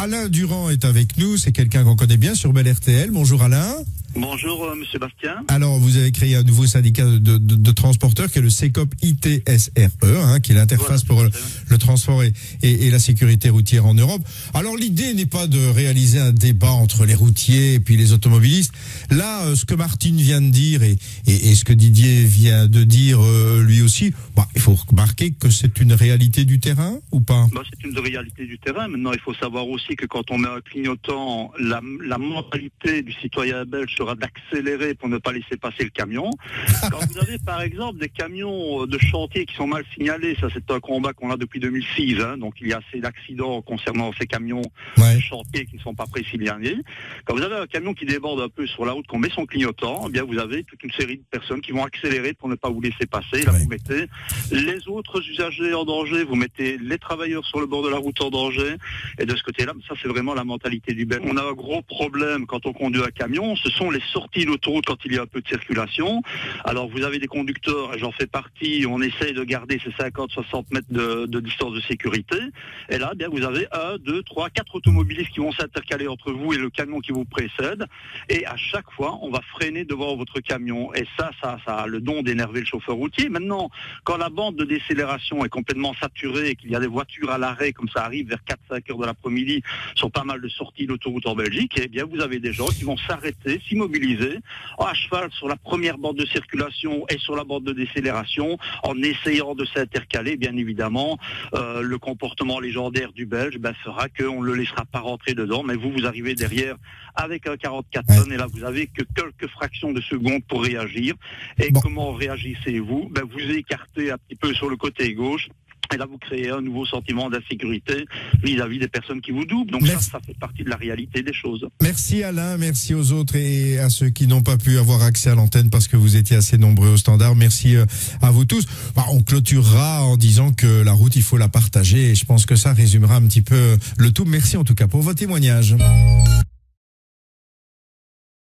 Alain Durand est avec nous, c'est quelqu'un qu'on connaît bien sur Bel RTL. Bonjour Alain. Bonjour Monsieur Bastien. Alors vous avez créé un nouveau syndicat de transporteurs qui est le CECOP ITSRE, qui est l'interface pour le transport et la sécurité routière en Europe. Alors l'idée n'est pas de réaliser un débat entre les routiers et puis les automobilistes. Là, ce que Martine vient de dire et ce que Didier vient de dire lui aussi, il faut remarquer que c'est une réalité du terrain ou pas? C'est une réalité du terrain. Maintenant, il faut savoir aussi que quand on met un clignotant, la mentalité du citoyen belge sera d'accélérer pour ne pas laisser passer le camion. Quand vous avez par exemple des camions de chantier qui sont mal signalés, ça c'est un combat qu'on a depuis 2006, donc il y a assez d'accidents concernant ces camions de chantier qui ne sont pas présignalés. Quand vous avez un camion qui déborde un peu sur la route, qu'on met son clignotant, bien vous avez toute une série de personnes qui vont accélérer pour ne pas vous laisser passer. Là vous mettez les autres usagers en danger, vous mettez les travailleurs sur le bord de la route en danger, et de ce côté-là, ça c'est vraiment la mentalité du Belge. On a un gros problème quand on conduit un camion, ce sont les sorties d'autoroute quand il y a un peu de circulation. Alors vous avez des conducteurs, et j'en fais partie, on essaye de garder ces 50-60 mètres de distance de sécurité, et là bien vous avez 1, 2, 3, 4 automobilistes qui vont s'intercaler entre vous et le camion qui vous précède, et à chaque fois on va freiner devant votre camion, et ça a le don d'énerver le chauffeur routier. Maintenant, quand la bande de décélération est complètement saturée et qu'il y a des voitures à l'arrêt, comme ça arrive vers 4-5 heures de l'après-midi, sur pas mal de sorties d'autoroute en Belgique, et bien vous avez des gens qui vont s'arrêter, s'immobiliser, à cheval sur la première bande de circulation et sur la bande de décélération, en essayant de s'intercaler. Bien évidemment, le comportement légendaire du Belge fera qu'on ne le laissera pas rentrer dedans, mais vous arrivez derrière avec un 44 tonnes, et là vous avez que quelques fractions de secondes pour réagir. Et comment réagissez-vous? Vous écartez un petit peu sur le côté gauche, et là, vous créez un nouveau sentiment d'insécurité vis-à-vis des personnes qui vous doublent. Donc ça fait partie de la réalité des choses. Merci Alain, merci aux autres et à ceux qui n'ont pas pu avoir accès à l'antenne parce que vous étiez assez nombreux au standard. Merci à vous tous. On clôturera en disant que la route, il faut la partager, et je pense que ça résumera un petit peu le tout. Merci en tout cas pour vos témoignages.